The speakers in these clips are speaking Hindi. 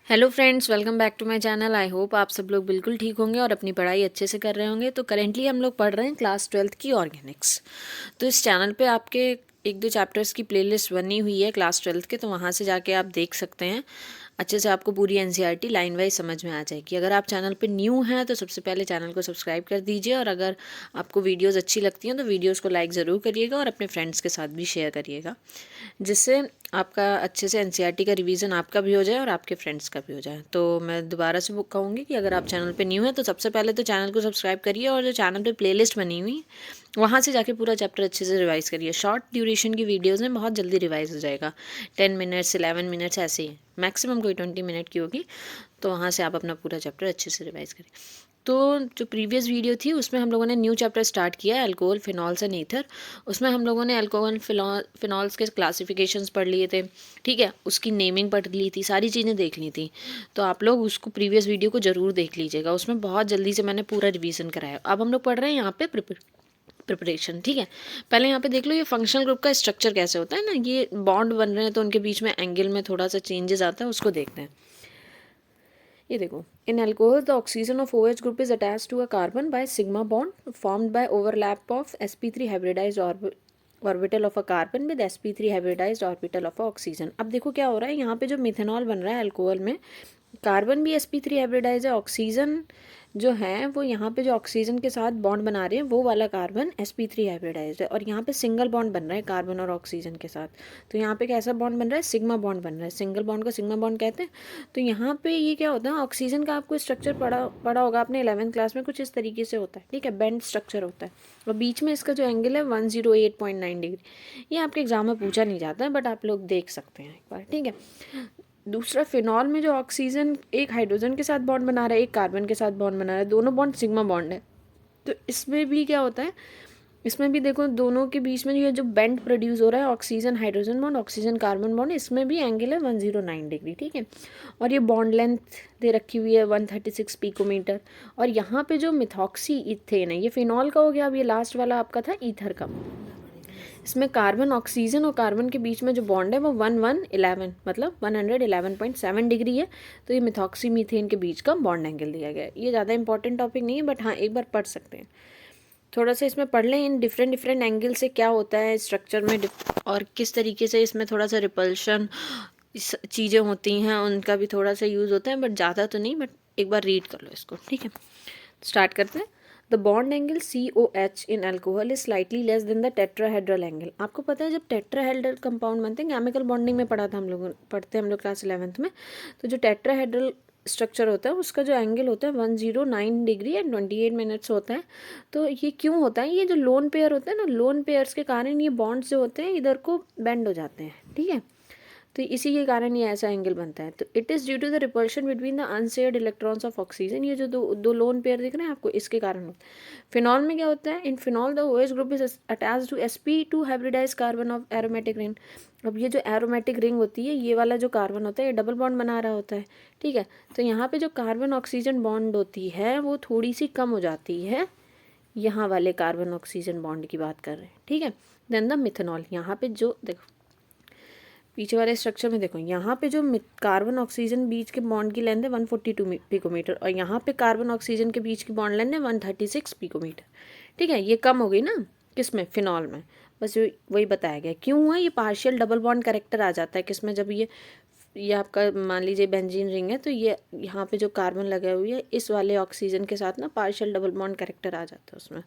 Hello friends, welcome back to my channel. I hope आप सब लोग बिल्कुल ठीक होंगे और अपनी पढ़ाई अच्छे से कर रहे होंगे। तो करेंटली हम लोग पढ़ रहे हैं क्लास 12th की ऑर्गेनिक्स। तो इस चैनल पे आपके एक दो चैप्टर्स की प्लेलिस्ट बनी हुई है क्लास 12th के, तो वहाँ से जाके आप देख सकते हैं। अच्छे से आपको पूरी एनसीईआरटी लाइन वाइज समझ में आ जाएगी। अगर आप चैनल पे न्यू हैं तो सबसे पहले चैनल को सब्सक्राइब कर दीजिए, और अगर आपको वीडियोस अच्छी लगती हैं तो वीडियोस को लाइक ज़रूर करिएगा और अपने फ्रेंड्स के साथ भी शेयर करिएगा, जिससे आपका अच्छे से एनसीईआरटी का रिवीजन आपका भी हो जाए और आपके फ्रेंड्स का भी हो जाए। तो मैं दोबारा से कहूँगी कि अगर आप चैनल पे न्यू हैं तो सबसे पहले तो चैनल को सब्सक्राइब करिए, और जो चैनल पे प्लेलिस्ट बनी हुई वहाँ से जाके पूरा चैप्टर अच्छे से रिवाइज़ करिए। शॉर्ट ड्यूरेशन की वीडियोज़ में बहुत जल्दी रिवाइज़ हो जाएगा। 10 मिनट्स 11 मिनट्स ऐसे ही, मैक्सिमम कोई 20 मिनट की होगी। तो वहाँ से आप अपना पूरा चैप्टर अच्छे से रिवाइज़ करिए। तो जो प्रीवियस वीडियो थी उसमें हम लोगों ने न्यू चैप्टर स्टार्ट किया, अल्कोहल, फिनॉल्स एंड ईथर। उसमें हम लोगों ने अल्कोहल फिनॉल्स के क्लासिफिकेशंस पढ़ लिए थे, ठीक है। उसकी नेमिंग पढ़ ली थी, सारी चीज़ें देख ली थी। तो आप लोग उसको प्रीवियस वीडियो को ज़रूर देख लीजिएगा, उसमें बहुत जल्दी से मैंने पूरा रिवीजन कराया। अब हम लोग पढ़ रहे हैं यहाँ पे प्रिपरेशन, ठीक है। पहले यहाँ पे देख लो ये फंक्शनल ग्रुप का स्ट्रक्चर कैसे होता है ना। ये बॉन्ड बन रहे हैं तो उनके बीच में एंगल में थोड़ा सा चेंजेस आता है, उसको देखते हैं। ये देखो, in alcohol the oxygen of OH group is attached to a carbon by sigma bond formed by overlap of sp3 hybridized orbital of a carbon with sp3 hybridized orbital of oxygen. अब देखो क्या हो रहा है, यहाँ पे जो मिथेनॉल बन रहा है अल्कोहल में, कार्बन भी sp3 हाइब्रिडाइज है, ऑक्सीजन जो है वो यहाँ पे जो ऑक्सीजन के साथ बॉन्ड बना रहे हैं वो वाला कार्बन sp3 हाइब्रिडाइज्ड है, और यहाँ पे सिंगल बॉन्ड बन रहा है कार्बन और ऑक्सीजन के साथ। तो यहाँ पे कैसा बॉन्ड बन रहा है, सिग्मा बॉन्ड बन रहा है। सिंगल बॉन्ड को सिग्मा बॉन्ड कहते हैं। तो यहाँ पे ये क्या होता है, ऑक्सीजन का आपको स्ट्रक्चर पढ़ा होगा आपने 11th क्लास में, कुछ इस तरीके से होता है, ठीक है। बेंड स्ट्रक्चर होता है, और बीच में इसका जो एंगल है 108.9 डिग्री। ये आपके एग्जाम में पूछा नहीं जाता है, बट आप लोग देख सकते हैं एक बार, ठीक है। दूसरा, फिनॉल में जो ऑक्सीजन एक हाइड्रोजन के साथ बॉन्ड बना रहा है, एक कार्बन के साथ बॉन्ड बना रहा है, दोनों बॉन्ड सिग्मा बॉन्ड है। तो इसमें भी क्या होता है, इसमें भी देखो दोनों के बीच में ये जो बेंड प्रोड्यूस हो रहा है, oxygen hydrogen bond, oxygen carbon bond, इसमें भी एंगल है 109 डिग्री, ठीक है। और ये बॉन्ड लेंथ दे रखी हुई है 136 पिकोमीटर। और यहाँ पे जो मिथॉक्सी इथेन है, ये फिनॉल का हो गया। अब ये लास्ट वाला आपका था ईथर का। इसमें कार्बन, ऑक्सीजन और कार्बन के बीच में जो बॉन्ड है वो 1111 मतलब 111.7 डिग्री है। तो ये मिथॉक्सी मीथेन के बीच का बॉन्ड एंगल दिया गया है। ये ज़्यादा इंपॉर्टेंट टॉपिक नहीं है, बट हाँ एक बार पढ़ सकते हैं। थोड़ा सा इसमें पढ़ लें इन डिफरेंट एंगल से क्या होता है स्ट्रक्चर में, और किस तरीके से इसमें थोड़ा सा रिपल्शन चीज़ें होती हैं, उनका भी थोड़ा सा यूज़ होता है, बट ज़्यादा तो नहीं। बट एक बार रीड कर लो इसको, ठीक है। स्टार्ट करते हैं। The bond angle COH in alcohol is slightly less than the tetrahedral angle. आपको पता है जब टेट्राहेड्रल कंपाउंड बनते हैं, केमिकल बॉन्डिंग में पढ़ा था हम लोग, पढ़ते हैं हम लोग क्लास 11th में। तो जो टेट्राहेड्रल स्ट्रक्चर होता है उसका जो एंगल होता है 109 डिग्री एंड 28 मिनट्स होता है। तो ये क्यों होता है, ये जो लोन पेयर होता है ना, लोन पेयर्स के कारण ये बॉन्ड्स जो होते हैं इधर को बेंड हो जाते हैं, ठीक है। तो इसी के कारण ये ऐसा एंगल बनता है। तो it is due to the repulsion between the unshared electrons of oxygen. ये जो दो लोन पेयर दिख रहे हैं आपको, इसके कारण होता है। फिनॉल में क्या होता है, in phenol the OH group is attached to sp2 hybridize carbon of aromatic ring. अब ये जो एरोमेटिक रिंग होती है, ये वाला जो कार्बन होता है ये डबल बॉन्ड बना रहा होता है, ठीक है। तो यहाँ पे जो कार्बन ऑक्सीजन बॉन्ड होती है वो थोड़ी सी कम हो जाती है, यहाँ वाले कार्बन ऑक्सीजन बॉन्ड की बात कर रहे हैं, ठीक है। देन द मिथेनॉल, यहाँ पे जो देखो पीछे वाले स्ट्रक्चर में देखो, यहाँ पे जो कार्बन ऑक्सीजन बीच के बॉन्ड की लेंथ है 142 पिकोमीटर, और यहाँ पे कार्बन ऑक्सीजन के बीच की बॉन्ड लेंथ है 136 पिकोमीटर, ठीक है। ये कम हो गई ना किसमें, फिनॉल में। बस वही बताया गया क्यों हुआ। ये पार्शियल डबल बॉन्ड करेक्टर आ जाता है किसमें, जब ये आपका मान लीजिए बेंजीन रिंग है, तो ये यहाँ पे जो कार्बन लगा हुई है इस वाले ऑक्सीजन के साथ ना पार्शियल डबल बॉन्ड करेक्टर आ जाता है उसमें।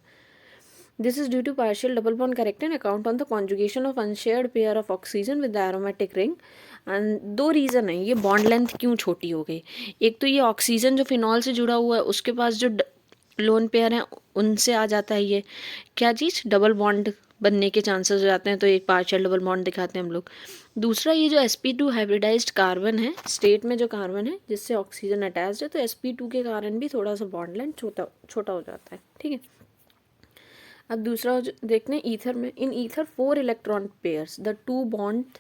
This is due to partial double bond character and account on the conjugation of unshared pair of oxygen with the aromatic ring. And दो रीज़न है ये बॉन्ड लेंथ क्यों छोटी हो गई। एक तो ये ऑक्सीजन जो फिनॉल से जुड़ा हुआ है उसके पास जो लोन पेयर हैं उनसे आ जाता है ये क्या चीज़, डबल बॉन्ड बनने के चांसेस हो जाते हैं, तो एक पार्शियल डबल बॉन्ड दिखाते हैं हम लोग। दूसरा, ये जो sp2 हाइब्रिडाइज्ड कार्बन है, स्टेट में जो कार्बन है जिससे ऑक्सीजन अटैच्ड है, तो sp2 के कारण भी थोड़ा सा बॉन्ड लेंथ छोटा हो जाता है, ठीक है। अब दूसरा देखते हैं ईथर में। In ether 4 electron pairs, the 2 bond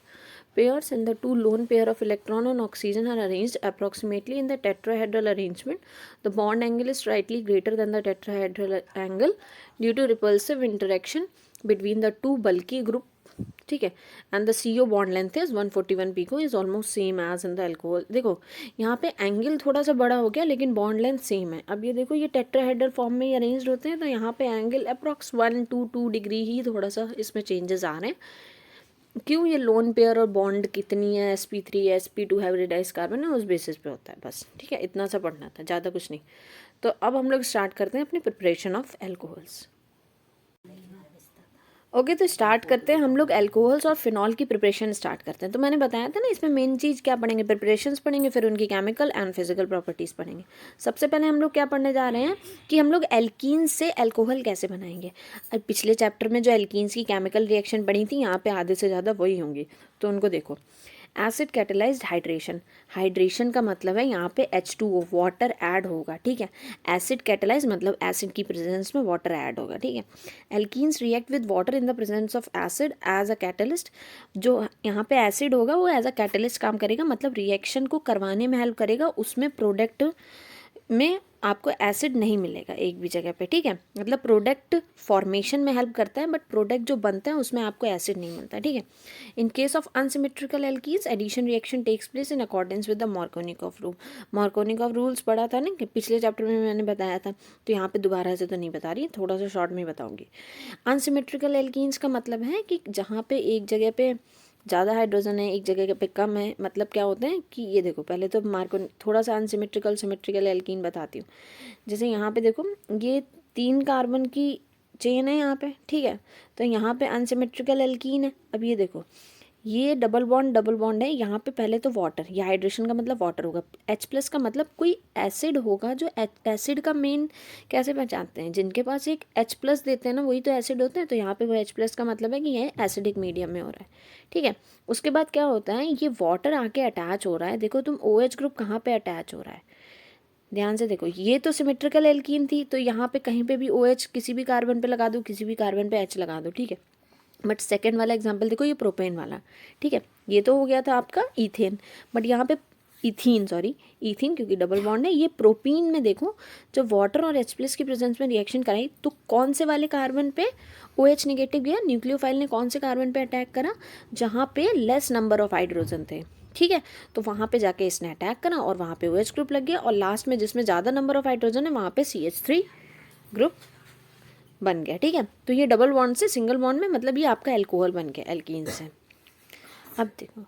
pairs and the 2 lone pair of electron on oxygen are arranged approximately in the tetrahedral arrangement. The bond angle is slightly greater than the tetrahedral angle due to repulsive interaction between the two bulky group ठीक है। And the CO bond length is 141 pico, is almost same as in the alcohol. देखो यहाँ पे एंगल थोड़ा सा बड़ा हो गया लेकिन बॉन्ड लेंथ सेम है। अब ये देखो ये टेट्राहेड्रल फॉर्म में अरेंज होते हैं तो यहाँ पे एंगल अप्रॉक्स 1 to 2 डिग्री ही थोड़ा सा इसमें चेंजेस आ रहे हैं। क्यों? ये लोन पेयर और बॉन्ड कितनी है, sp3 या sp2 हाइब्रिडाइज कार्बन है, उस बेसिस पे होता है बस। ठीक है, इतना सा पढ़ना था, ज़्यादा कुछ नहीं। तो अब हम लोग स्टार्ट करते हैं अपनी प्रिपरेशन ऑफ एल्कोहल्स। ओके तो स्टार्ट करते हैं हम लोग एल्कोहल्स और फिनॉल की प्रिपरेशन स्टार्ट करते हैं। तो मैंने बताया था ना इसमें मेन चीज़ क्या पढ़ेंगे, प्रिपरेशंस पढ़ेंगे, फिर उनकी केमिकल एंड फिजिकल प्रॉपर्टीज़ पढ़ेंगे। सबसे पहले हम लोग क्या पढ़ने जा रहे हैं कि हम लोग एल्कीन्स से एल्कोहल कैसे बनाएंगे। अब पिछले चैप्टर में जो एल्कीन्स की केमिकल रिएक्शन पढ़ी थी यहाँ पे आधे से ज़्यादा वही होंगी, तो उनको देखो। एसिड कैटेलाइज्ड हाइड्रेशन, हाइड्रेशन का मतलब है यहाँ पे H2O वाटर ऐड होगा। ठीक है, एसिड कैटेलाइज मतलब एसिड की प्रेजेंस में वाटर ऐड होगा। ठीक है, alkenes react with water in the presence of acid as a catalyst. जो यहाँ पे एसिड होगा वो एज अ कैटलिस्ट काम करेगा, मतलब रिएक्शन को करवाने में हेल्प करेगा, उसमें प्रोडक्ट में आपको एसिड नहीं मिलेगा एक भी जगह पे। ठीक है, मतलब प्रोडक्ट फॉर्मेशन में हेल्प करता है बट प्रोडक्ट जो बनता है उसमें आपको एसिड नहीं मिलता। ठीक है, in case of unsymmetrical alkenes addition reaction takes place in accordance with the Markovnikov rule. Markovnikov rules पढ़ा था ना कि पिछले चैप्टर में मैंने बताया था, तो यहाँ पे दोबारा से तो नहीं बता रही, थोड़ा सा शॉर्ट में बताऊंगी। अनसिमेट्रिकल एल्कीन्स का मतलब है कि जहाँ पे एक जगह पे ज़्यादा हाइड्रोजन है, एक जगह पे कम है। मतलब क्या होते हैं कि ये देखो, पहले तो मार्को थोड़ा सा अनसिमेट्रिकल सिमेट्रिकल एल्कीन बताती हूँ। जैसे यहाँ पे देखो ये 3 कार्बन की चेन है यहाँ पे। ठीक है, तो यहाँ पे अनसिमेट्रिकल एल्कीन है। अब ये देखो ये डबल बॉन्ड है, यहाँ पे पहले तो वाटर, ये हाइड्रेशन का मतलब वाटर होगा। H+ का मतलब कोई एसिड होगा, जो एसिड का मेन कैसे पहचानते हैं, जिनके पास एक H+ देते हैं ना वही तो एसिड होते हैं। तो यहाँ पे वो H+ का मतलब है कि ये एसिडिक मीडियम में हो रहा है। ठीक है, उसके बाद क्या होता है, ये वाटर आके अटैच हो रहा है। देखो तुम OH ग्रुप कहाँ पे अटैच हो रहा है, ध्यान से देखो। ये तो सिमेट्रिकल एल्कीन थी, तो यहाँ पे कहीं पे भी OH किसी भी कार्बन पे लगा दो, किसी भी कार्बन पे H लगा दो। ठीक है, बट सेकेंड वाला एग्जाम्पल देखो, ये प्रोपेन वाला। ठीक है, ये तो हो गया था आपका ईथेन, बट यहाँ पे इथीन क्योंकि डबल बॉन्ड है। ये प्रोपीन में देखो, जब वाटर और H+ की प्रेजेंस में रिएक्शन कराई तो कौन से वाले कार्बन पे OH नेगेटिव गया, न्यूक्लियोफाइल ने कौन से कार्बन पे अटैक करा, जहाँ पे लेस नंबर ऑफ हाइड्रोजन थे। ठीक है, तो वहाँ पे जाके इसने अटैक करा और वहाँ पे OH ग्रुप लग गया, और लास्ट में जिसमें ज़्यादा नंबर ऑफ हाइड्रोजन है वहाँ पे CH3 ग्रुप बन गया। ठीक है, तो ये डबल बॉन्ड से सिंगल बॉन्ड में, मतलब ये आपका एल्कोहल बन गया एल्कीन से। अब देखो,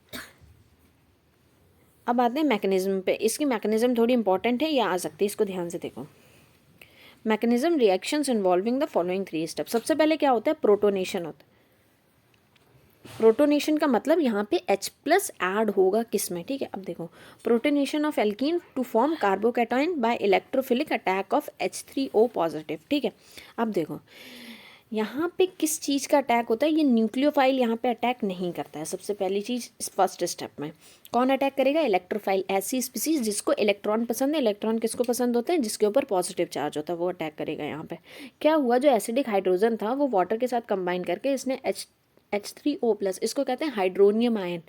अब आते हैं मैकेनिज्म पे। इसकी मैकेनिज्म थोड़ी इंपॉर्टेंट है, ये आ सकती है, इसको ध्यान से देखो। Mechanism reactions involving the following 3 step. सबसे पहले क्या होता है, प्रोटोनेशन होता है। प्रोटोनेशन का मतलब यहाँ पे H+ ऐड होगा किस में। ठीक है, अब देखो, protonation of alkene to form carbocation by electrophilic attack of H3O positive. ठीक है, अब देखो यहाँ पे किस चीज़ का अटैक होता है, ये न्यूक्लियोफाइल यहाँ पे अटैक नहीं करता है। सबसे पहली चीज़ फर्स्ट स्टेप में कौन अटैक करेगा, इलेक्ट्रोफाइल, ऐसी स्पीसीज जिसको इलेक्ट्रॉन पसंद है। इलेक्ट्रॉन किसको पसंद होते हैं, जिसके ऊपर पॉजिटिव चार्ज होता है, वो अटैक करेगा। यहाँ पे क्या हुआ, जो एसिडिक हाइड्रोजन था वो वाटर के साथ कंबाइन करके इसने H3O+, इसको कहते हैं हाइड्रोनियम आयन।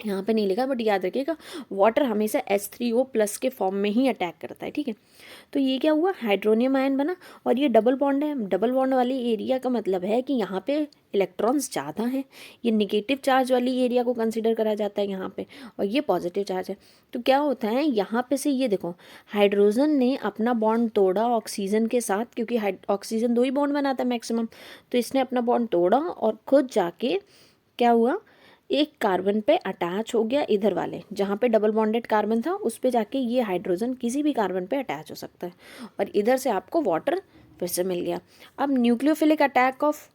यहाँ पे नहीं लिखा बट याद रखिएगा, वाटर हमेशा H3O+ के फॉर्म में ही अटैक करता है। ठीक है, तो ये क्या हुआ, हाइड्रोनियम आयन बना, और ये डबल बॉन्ड है। डबल बॉन्ड वाली एरिया का मतलब है कि यहाँ पे इलेक्ट्रॉन्स ज़्यादा हैं, ये निगेटिव चार्ज वाली एरिया को कंसिडर करा जाता है यहाँ पे, और ये पॉजिटिव चार्ज है। तो क्या होता है यहाँ पे से, ये देखो हाइड्रोजन ने अपना बॉन्ड तोड़ा ऑक्सीजन के साथ, क्योंकि ऑक्सीजन 2 ही बॉन्ड बनाता है मैक्सिमम, तो इसने अपना बॉन्ड तोड़ा और खुद जाके क्या हुआ, एक कार्बन पे अटैच हो गया, इधर वाले जहाँ पे डबल बॉन्डेड कार्बन था उस पे जाके ये हाइड्रोजन किसी भी कार्बन पे अटैच हो सकता है, और इधर से आपको वाटर फिर से मिल गया। अब nucleophilic attack of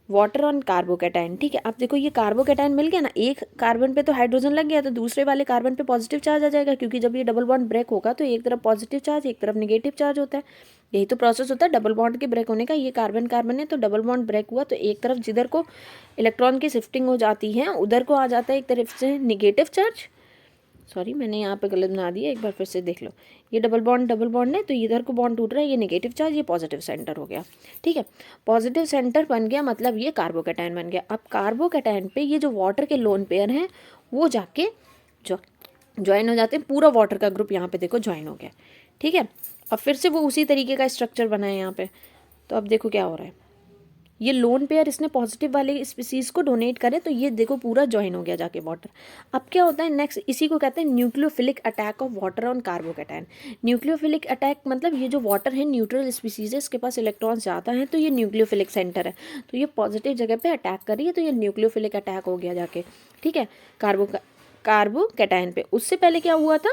water on carbocation. ठीक है, अब देखो ये कार्बोकैटायन मिल गया ना, एक कार्बन पे तो हाइड्रोजन लग गया, तो दूसरे वाले कार्बन पे पॉजिटिव चार्ज आ जाएगा, क्योंकि जब ये डबल बॉन्ड ब्रेक होगा तो एक तरफ पॉजिटिव चार्ज एक तरफ नेगेटिव चार्ज होता है। यही तो प्रोसेस होता है डबल बॉन्ड के ब्रेक होने का। ये कार्बन कार्बन है तो डबल बॉन्ड ब्रेक हुआ, तो एक तरफ जिधर को इलेक्ट्रॉन की शिफ्टिंग हो जाती है उधर को आ जाता है एक तरफ से निगेटिव चार्ज। सॉरी मैंने यहाँ पे गलत बना दिया, एक बार फिर से देख लो। ये डबल बॉन्ड है तो इधर को बॉन्ड टूट रहा है, ये नेगेटिव चार्ज, ये पॉजिटिव सेंटर हो गया। ठीक है, पॉजिटिव सेंटर बन गया मतलब ये कार्बोकैटायन बन गया। अब कार्बोकैटायन पे ये जो वाटर के लोन पेयर हैं वो जाके ज्वाइन हो जाते हैं, पूरा वाटर का ग्रुप यहाँ पे देखो ज्वाइन हो गया। ठीक है, अब फिर से वो उसी तरीके का स्ट्रक्चर बना है यहाँ पे। तो अब देखो क्या हो रहा है, ये लोन पेयर इसने पॉजिटिव वाले स्पीसीज को डोनेट करे, तो ये देखो पूरा ज्वाइन हो गया जाके वाटर। अब क्या होता है नेक्स्ट, इसी को कहते हैं nucleophilic attack of water on carbocation. Nucleophilic attack मतलब ये जो वाटर है न्यूट्रल स्पीसीज है, इसके पास इलेक्ट्रॉन्स ज़्यादा हैं, तो ये न्यूक्लियोफिलिक सेंटर है, तो ये पॉजिटिव जगह पे अटैक कर रही है, तो ये न्यूक्लियोफिलिक अटैक हो गया जाके, ठीक है, कार्बोकैटायन पे। उससे पहले क्या हुआ था,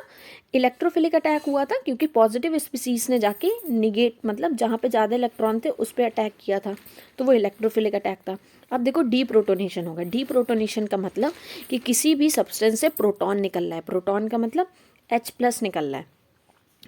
इलेक्ट्रोफिलिक अटैक हुआ था, क्योंकि पॉजिटिव स्पीसीज ने जाके निगेट मतलब जहाँ पे ज़्यादा इलेक्ट्रॉन थे उस पर अटैक किया था, तो वो इलेक्ट्रोफिलिक अटैक था। अब देखो डीप्रोटोनेशन होगा। डीप्रोटोनेशन का मतलब कि किसी भी सब्सटेंस से प्रोटॉन निकल रहा है, प्रोटॉन का मतलब H+ निकल रहा है,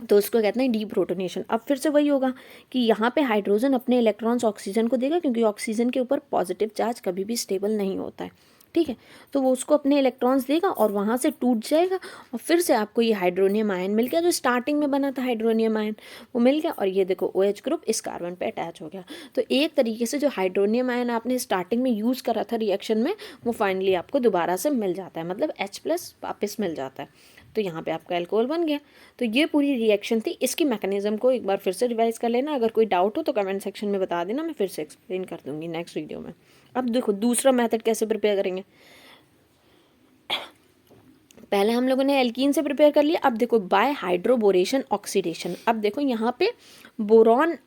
तो उसको कहते हैं डीप्रोटोनेशन। अब फिर से वही होगा कि यहाँ पे हाइड्रोजन अपने इलेक्ट्रॉन्स ऑक्सीजन को देगा, क्योंकि ऑक्सीजन के ऊपर पॉजिटिव चार्ज कभी भी स्टेबल नहीं होता है, ठीक है, तो वो उसको अपने इलेक्ट्रॉन्स देगा और वहाँ से टूट जाएगा, और फिर से आपको ये हाइड्रोनियम आयन मिल गया, जो स्टार्टिंग में बना था हाइड्रोनियम आयन वो मिल गया, और ये देखो OH ग्रुप इस कार्बन पे अटैच हो गया। तो एक तरीके से जो हाइड्रोनियम आयन आपने स्टार्टिंग में यूज़ करा था रिएक्शन में, वो फाइनली आपको दोबारा से मिल जाता है, मतलब H+ वापस मिल जाता है, तो यहाँ पे आपका अल्कोहल बन गया। तो ये पूरी रिएक्शन थी। इसकी मैकेनिज्म को एक बार फिर से रिवाइज कर लेना, अगर कोई डाउट हो तो कमेंट सेक्शन में बता देना, मैं फिर से एक्सप्लेन कर दूंगी नेक्स्ट वीडियो में। अब देखो दूसरा मेथड कैसे प्रिपेयर करेंगे। पहले हम लोगों ने एल्कीन से प्रिपेयर कर लिया, अब देखो बाय हाइड्रोबोरेशन ऑक्सीडेशन। अब देखो यहाँ पे बोरॉन,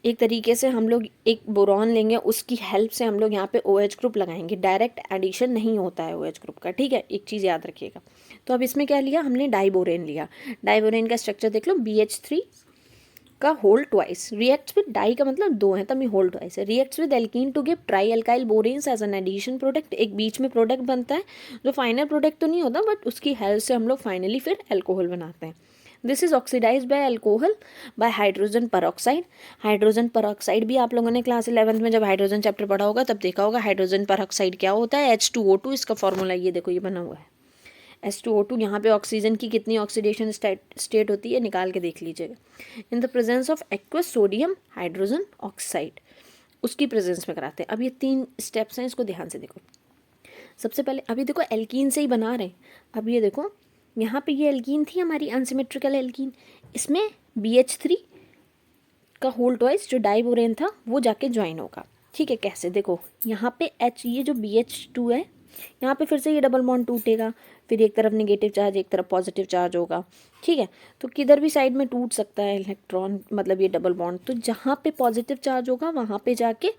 एक तरीके से हम लोग एक बोरॉन लेंगे, उसकी हेल्प से हम लोग यहाँ पे OH ग्रुप लगाएंगे, डायरेक्ट एडिशन नहीं होता है OH ग्रुप का, ठीक है, एक चीज़ याद रखिएगा। तो अब इसमें क्या लिया हमने, डाइबोरेन लिया। डाइबोरेन का स्ट्रक्चर देख लो, BH3 का whole twice, reacts with, di का मतलब दो है तभी होल ट्वाइस है, reacts with alkene to give tri alkyl boranes as an addition product. एक बीच में प्रोडक्ट बनता है जो फाइनल प्रोडक्ट तो नहीं होता, बट उसकी हेल्प से हम लोग फाइनली फिर अल्कोहल बनाते हैं। This is oxidize by alcohol by hydrogen peroxide. Hydrogen peroxide भी आप लोगों ने क्लास 11th में जब हाइड्रोजन चैप्टर पढ़ा होगा तब देखा होगा। हाइड्रोजन परऑक्साइड क्या होता है, H2O2, इसका फॉर्मूला ये देखो ये बना हुआ है H2O2। यहाँ पे ऑक्सीजन की कितनी ऑक्सीडेशन स्टेट होती है निकाल के देख लीजिएगा, इन the presence of aqueous sodium hydrogen oxide, उसकी प्रेजेंस में कराते हैं। अब ये 3 स्टेप्स हैं, इसको ध्यान से देखो। सबसे पहले अभी देखो एल्कीन से ही बना रहे हैं। अब ये देखो यहाँ पे ये एल्कीन थी हमारी अनसिमेट्रिकल एल्कीन, इसमें BH3 का होल ट्वाइस जो डाइबोरेन था वो जाके ज्वाइन होगा, ठीक है। कैसे देखो, यहाँ पे H, ये जो BH2 है, यहाँ पे फिर से ये डबल बॉन्ड टूटेगा, फिर एक तरफ नेगेटिव चार्ज एक तरफ पॉजिटिव चार्ज होगा, ठीक है। तो किधर भी साइड में टूट सकता है इलेक्ट्रॉन, मतलब ये डबल बॉन्ड, तो जहाँ पे पॉजिटिव चार्ज होगा वहाँ पे जाके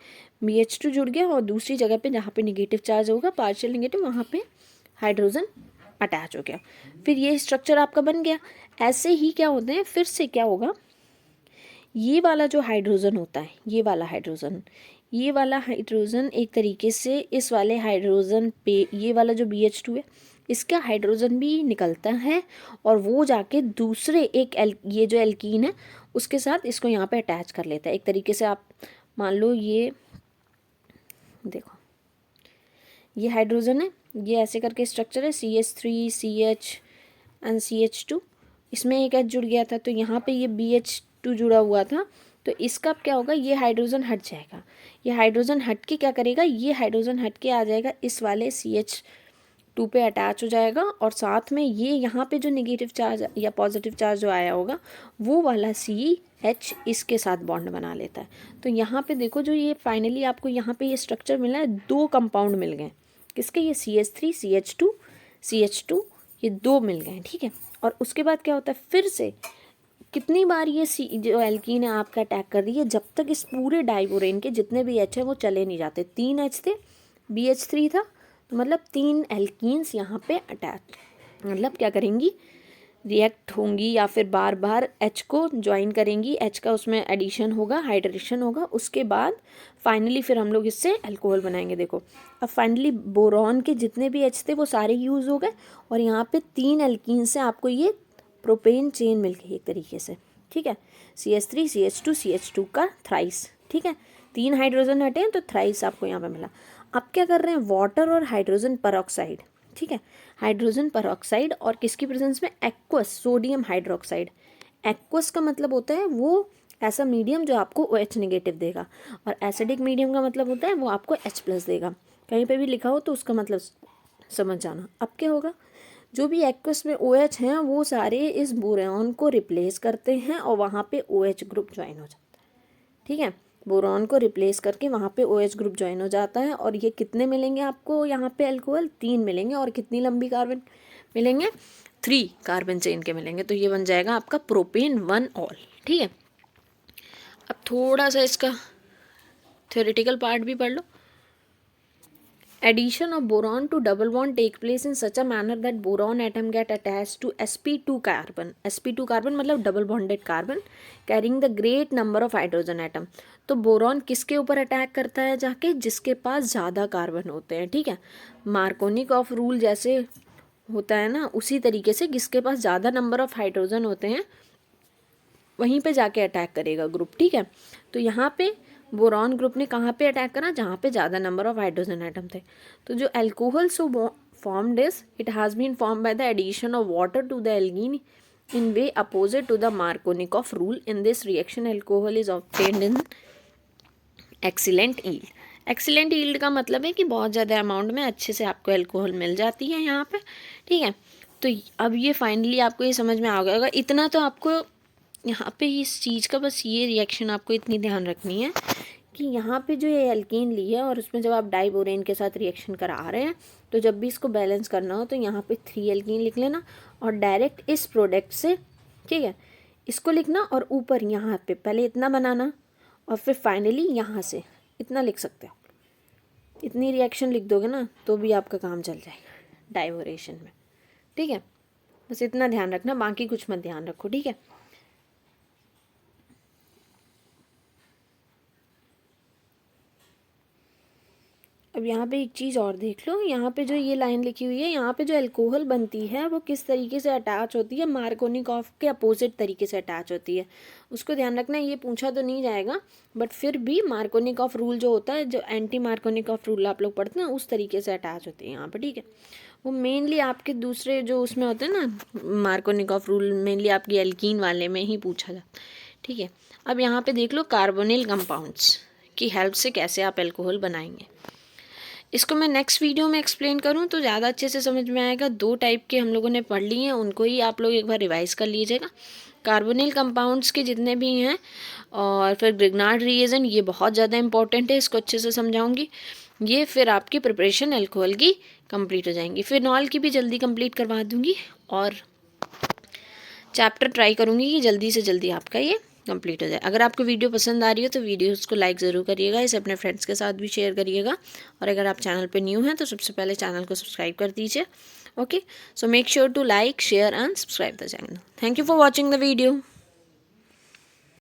BH2 जुड़ गया, और दूसरी जगह पे जहाँ पे नेगेटिव चार्ज होगा पार्शियल नेगेटिव, वहाँ पे हाइड्रोजन अटैच हो गया, फिर ये स्ट्रक्चर आपका बन गया। ऐसे ही क्या होते हैं, फिर से क्या होगा, ये वाला जो हाइड्रोजन होता है, ये वाला हाइड्रोजन एक तरीके से इस वाले हाइड्रोजन पे, ये वाला जो BH2 है इसका हाइड्रोजन भी निकलता है, और वो जाके दूसरे एक ये जो एल्कीन है उसके साथ इसको यहाँ पे अटैच कर लेता है। एक तरीके से आप मान लो ये देखो, ये हाइड्रोजन है, ये ऐसे करके स्ट्रक्चर है, CH3 CH एंड CH2, इसमें एक H जुड़ गया था, तो यहाँ पे ये BH2 जुड़ा हुआ था, तो इसका क्या होगा, ये हाइड्रोजन हट जाएगा, ये हाइड्रोजन हट के क्या करेगा, ये हाइड्रोजन हट के आ जाएगा इस वाले CH2 पे अटैच हो जाएगा, और साथ में ये यहाँ पे जो नेगेटिव चार्ज या पॉजिटिव चार्ज जो आया होगा वो वाला CH इसके साथ बॉन्ड बना लेता है। तो यहाँ पे देखो जो ये फाइनली आपको यहाँ पे ये स्ट्रक्चर मिला है, 2 कंपाउंड मिल गए, किसके, ये CH3 CH2 ये 2 मिल गए, ठीक है। और उसके बाद क्या होता है, फिर से कितनी बार ये जो एल्कीन है आपका अटैक कर रही है, जब तक इस पूरे डाइबोरेन के जितने भी H है वो चले नहीं जाते। 3 H थे, BH3 था, तो मतलब 3 एल्कीन्स यहाँ पे अटैच, मतलब क्या करेंगी, रिएक्ट होंगी या फिर बार बार H को ज्वाइन करेंगी, H का उसमें एडिशन होगा, हाइड्रेशन होगा, उसके बाद फाइनली फिर हम लोग इससे अल्कोहल बनाएंगे। देखो अब फाइनली बोरॉन के जितने भी H थे वो सारे यूज़ हो गए, और यहाँ पे 3 एल्कीन से आपको ये प्रोपेन चेन मिल गई एक तरीके से, ठीक है। CH3 CH2 CH2 का थ्राइस, ठीक है, 3 हाइड्रोजन हटे हैं तो थ्राइस आपको यहाँ पे मिला। अब क्या कर रहे हैं, वाटर और हाइड्रोजन परऑक्साइड, ठीक है, हाइड्रोजन परऑक्साइड और किसकी प्रेजेंस में, एक्वस सोडियम हाइड्रोक्साइड। एक्वस का मतलब होता है वो ऐसा मीडियम जो आपको OH नेगेटिव देगा, और एसिडिक मीडियम का मतलब होता है वो आपको H+ देगा। कहीं पे भी लिखा हो तो उसका मतलब समझ जाना। अब क्या होगा, जो भी एक्वस में OH हैं वो सारे इस बोरॉन को रिप्लेस करते हैं, और वहाँ पे OH ग्रुप ज्वाइन हो जाता है, ठीक है। बोरॉन को रिप्लेस करके वहाँ पे OH ग्रुप ज्वाइन हो जाता है। और ये कितने मिलेंगे आपको यहाँ पे अल्कोहल? 3 मिलेंगे। और कितनी लंबी कार्बन मिलेंगे? 3 कार्बन चेन के मिलेंगे। तो ये बन जाएगा आपका प्रोपेन 1 ऑल। ठीक है, अब थोड़ा सा इसका थ्योरेटिकल पार्ट भी पढ़ लो। Addition of boron to double bond take place in such a manner that boron atom get attached to sp2 carbon. sp2 carbon मतलब double bonded carbon carrying the great number of hydrogen atom. तो बोरॉन किसके ऊपर अटैक करता है जाके? जिसके पास ज़्यादा कार्बन होते हैं। ठीक है, मार्कोनिकॉफ रूल जैसे होता है ना, उसी तरीके से जिसके पास ज़्यादा नंबर ऑफ हाइड्रोजन होते हैं वहीं पे जाके अटैक करेगा ग्रुप। ठीक है, तो यहाँ पे बोरॉन ग्रुप ने कहाँ पे अटैक करा? जहाँ पे ज़्यादा नंबर ऑफ हाइड्रोजन एटम थे। तो जो alcohol so formed is, it has been form by the addition of water to the alkene in way opposite to the Markovnikov rule. In this reaction alcohol is obtained in excellent yield. Excellent yield का मतलब है कि बहुत ज़्यादा अमाउंट में अच्छे से आपको अल्कोहल मिल जाती है यहाँ पे। ठीक है, तो अब ये फाइनली आपको ये समझ में आ गया होगा। इतना तो आपको यहाँ पे इस चीज़ का बस ये रिएक्शन आपको इतनी ध्यान रखनी है कि यहाँ पे जो ये एल्कीन ली है और उसमें जब आप डाइबोरेन के साथ रिएक्शन करा रहे हैं तो जब भी इसको बैलेंस करना हो तो यहाँ पे 3 एल्कीन लिख लेना और डायरेक्ट इस प्रोडक्ट से, ठीक है, इसको लिखना और ऊपर यहाँ पे पहले इतना बनाना और फिर फाइनली यहाँ से इतना लिख सकते हो। इतनी रिएक्शन लिख दोगे ना तो भी आपका काम चल जाएगा डाइबोरेशन में। ठीक है, बस इतना ध्यान रखना, बाकी कुछ मत ध्यान रखो। ठीक है, अब यहाँ पे एक चीज़ और देख लो। यहाँ पे जो ये लाइन लिखी हुई है, यहाँ पे जो अल्कोहल बनती है वो किस तरीके से अटैच होती है? मार्कोनिकॉफ के अपोजिट तरीके से अटैच होती है। उसको ध्यान रखना, ये पूछा तो नहीं जाएगा बट फिर भी मार्कोनिकॉफ रूल जो होता है, जो एंटी मार्कोनिकॉफ रूल आप लोग पढ़ते हैं, उस तरीके से अटैच होती है यहाँ पर। ठीक है, वो मेनली आपके दूसरे जो उसमें होते हैं ना, मार्कोनिकॉफ रूल मेनली आपकी एल्कीन वाले में ही पूछा जाता है। ठीक है, अब यहाँ पे देख लो कार्बोनिल कंपाउंड्स की हेल्प से कैसे आप अल्कोहल बनाएंगे। इसको मैं नेक्स्ट वीडियो में एक्सप्लेन करूँ तो ज़्यादा अच्छे से समझ में आएगा। 2 टाइप के हम लोगों ने पढ़ लिए हैं, उनको ही आप लोग एक बार रिवाइज़ कर लीजिएगा। कार्बोनिल कंपाउंड्स के जितने भी हैं और फिर ग्रिग्नार्ड रिएजेंट, ये बहुत ज़्यादा इंपॉर्टेंट है, इसको अच्छे से समझाऊंगी। ये फिर आपकी प्रिपरेशन अल्कोहल की कंप्लीट हो जाएंगी। फिनॉल की भी जल्दी कंप्लीट करवा दूँगी और चैप्टर ट्राई करूँगी कि जल्दी से जल्दी आपका ये कंप्लीट हो जाए। अगर आपको वीडियो पसंद आ रही हो तो वीडियोस को लाइक ज़रूर करिएगा, इसे अपने फ्रेंड्स के साथ भी शेयर करिएगा। और अगर आप चैनल पे न्यू हैं तो सबसे पहले चैनल को सब्सक्राइब कर दीजिए। Okay, so make sure to like, share and subscribe the channel. Thank you for watching the video.